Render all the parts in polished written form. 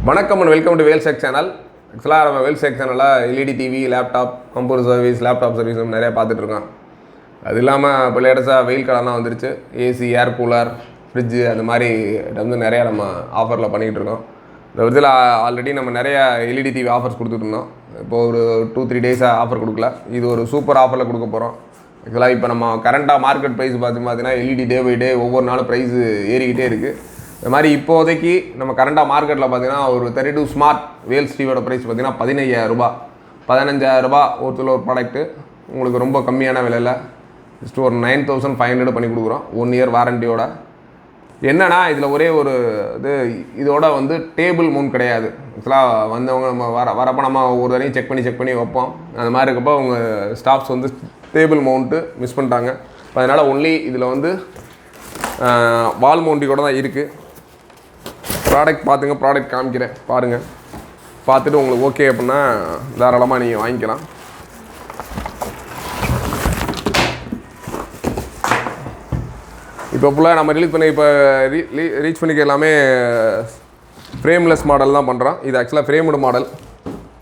வணக்கம் and welcome to வேல்செக் channel. ஆக்சுவலாக நம்ம வேல்செக் சேனலில் LED TV, laptop, computer service, laptop service நிறையா பார்த்துட்ருக்கோம். அது இல்லாமல் இப்போ லேட்டஸ்ட்டாக வெயில் காலம்லாம் வந்துருச்சு. ஏசி, ஏர் கூலர், ஃப்ரிட்ஜு அந்த மாதிரி வந்து நிறையா நம்ம ஆஃபரில் பண்ணிகிட்டு இருக்கோம். இந்த விதத்தில் ஆல்ரெடி நம்ம நிறையா எல்இடி டிவி ஆஃபர்ஸ் கொடுத்துட்ருந்தோம். இப்போ ஒரு 2-3 டேஸாக ஆஃபர் கொடுக்கல. இது ஒரு சூப்பர் ஆஃபரில் கொடுக்க போகிறோம். ஆக்சுவலாக இப்போ நம்ம கரண்ட்டாக மார்க்கெட் ப்ரைஸ் பார்த்தீங்கன்னா எல்இடி டே பை டே ஒவ்வொரு நாளும் ப்ரைஸு ஏறிக்கிட்டே இருக்குது. இந்த மாதிரி இப்போதைக்கு நம்ம கரண்டாக மார்க்கெட்டில் பார்த்தீங்கன்னா ஒரு 32 ஸ்மார்ட் வேல்ஸ் டிவியோட ப்ரைஸ் பார்த்தீங்கன்னா 15,000 15,000 ஒரு ப்ராடக்ட்டு உங்களுக்கு ரொம்ப கம்மியான விலையில் ஜஸ்ட் ஒரு 9,500 பண்ணி கொடுக்குறோம் 1 இயர் வாரண்டியோட. என்னன்னா இதில் ஒரே ஒரு இதோட வந்து டேபிள் மவுண்ட் கிடையாது. ஆக்சுவலாக வந்தவங்க நம்ம வரப்போ நம்ம ஒவ்வொரு தரையும் செக் பண்ணி வைப்போம். அந்த மாதிரி இருக்கப்போ அவங்க ஸ்டாஃப்ஸ் வந்து டேபிள் மவுண்ட்டு மிஸ் பண்ணிட்டாங்க. அதனால் ஒன்லி இதில் வந்து வால் மவுண்டி கூட தான் இருக்குது. ப்ராடக்ட் பார்த்துங்க, ப்ராடக்ட் காமிக்கிறேன் பாருங்கள். பார்த்துட்டு உங்களுக்கு ஓகே அப்படின்னா தாராளமாக நீங்கள் வாங்கிக்கலாம். இப்போ ஃபுல்லாக நம்ம ரிலீஸ் பண்ணி இப்போ ரீச் பண்ணிக்க எல்லாமே ஃப்ரேம்லெஸ் மாடல் தான் பண்ணுறோம். இது ஆக்சுவலாக ஃப்ரேம்டு மாடல்.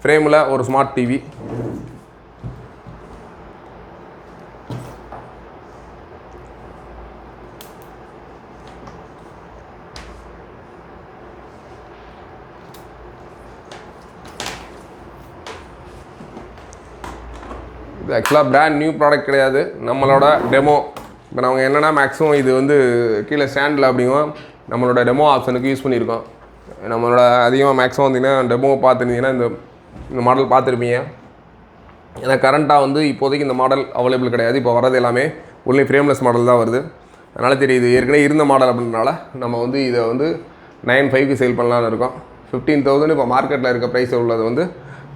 ஃப்ரேமில் ஒரு ஸ்மார்ட் டிவி. இது ஆக்சுவலாக பிராண்ட் நியூ ப்ராடக்ட் கிடையாது, நம்மளோட டெமோ. இப்போ நம்ம என்னென்னா மேக்ஸிமம் இது வந்து கீழே ஸ்டாண்டில் அப்படிங்கும் நம்மளோட டெமோ ஆப்ஷனுக்கு யூஸ் பண்ணியிருக்கோம். நம்மளோட அதிகமாக மேக்ஸிமம் வந்தீங்கன்னா டெமோ பார்த்துருந்தீங்கன்னா இந்த மாடல் பார்த்துருப்பீங்க. ஏன்னா கரண்ட்டாக வந்து இப்போதைக்கு இந்த மாடல் அவைலபிள் கிடையாது. இப்போ வரது எல்லாமே ஒன்லி ஃப்ரேம்லெஸ் மாடல் தான் வருது. அதனால் தெரியுது ஏற்கனவே இருந்த மாடல் அப்படின்றனால நம்ம வந்து இதை வந்து 9,500 சேல் பண்ணலான்னு இருக்கோம். 15,000 இப்போ மார்க்கெட்டில் இருக்க ப்ரைஸ் உள்ளது வந்து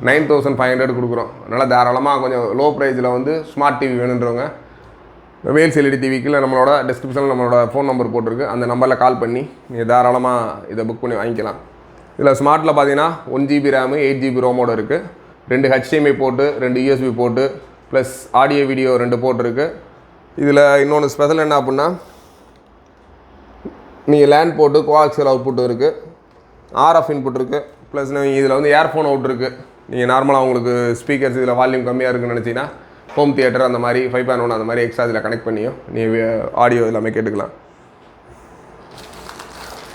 9,500 கொடுக்குறோம். அதனால் தாராளமாக கொஞ்சம் லோ ப்ரைஸில் வந்து ஸ்மார்ட் டிவி வேணுன்றவங்க வேல்ஸ் எல்இடி டிவிக்கு நம்மளோட டிஸ்கிரிப்ஷனில் நம்மளோட ஃபோன் நம்பர் போட்டிருக்கு. அந்த நம்பரில் கால் பண்ணி நீங்கள் தாராளமாக இதை புக் பண்ணி வாங்கிக்கலாம். இதில் ஸ்மார்ட்டில் பார்த்தீங்கன்னா 1 GB ரேமு, 8 GB ரோமோடு இருக்குது. 2 HDMI போட்டு, 2 USB போட்டு, ப்ளஸ் ஆடியோ வீடியோ 2 போட்டு இருக்குது. இதில் இன்னொன்று ஸ்பெஷல் என்ன அப்படின்னா நீங்கள் லேண்ட் போட்டு கோஆக்சியல் அவுட்புட் இருக்குது, RF இன்புட் இருக்குது, ப்ளஸ் இதில் வந்து இயர்ஃபோன் அவுட் இருக்குது. நீங்கள் நார்மலாக உங்களுக்கு ஸ்பீக்கர்ஸ் இதில் வால்யூம் கம்மியாக இருக்குன்னு நினச்சிங்கன்னா ஹோம் தியேட்டர் அந்த மாதிரி 5.1 அந்த மாதிரி எக்ஸ்ட்ரா இதில் கனெக்ட் பண்ணியும் நீங்கள் ஆடியோ எல்லாமே கேட்டுக்கலாம்.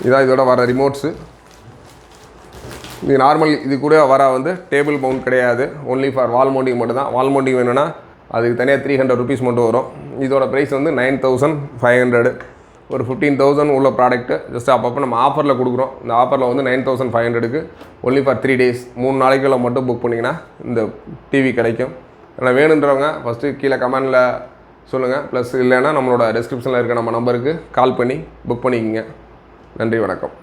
இதான் இதோட வர ரிமோட்ஸு. இது நார்மல் இது கூட வர வந்து டேபிள் மவுண்ட் கிடையாது, ஒன்லி ஃபார் வால் மவுண்டிங் மட்டும் தான். வால் மவுண்டிங் வேணும்னா அதுக்கு தனியாக 300 rupees மட்டும் வரும். இதோட ப்ரைஸ் வந்து 9,500. ஒரு 15,000 உள்ள ப்ராடக்ட்டு ஜஸ்ட் அப்பப்போ நம்ம ஆஃபரில் கொடுக்குறோம். இந்த ஆஃபரில் வந்து 9,500க்கு ஒன்லி ஃபார் 3 days 3 நாளைக்குள்ள மட்டும் புக் பண்ணிங்கன்னா இந்த டிவி கிடைக்கும். ஆனால் வேணுன்றவங்க ஃபஸ்ட்டு கீழே கமெண்டில் சொல்லுங்கள். ப்ளஸ் இல்லைன்னா நம்மளோட டிஸ்கிரிப்ஷனில் இருக்க நம்ம நம்பருக்கு கால் பண்ணி புக் பண்ணிக்கோங்க. நன்றி, வணக்கம்.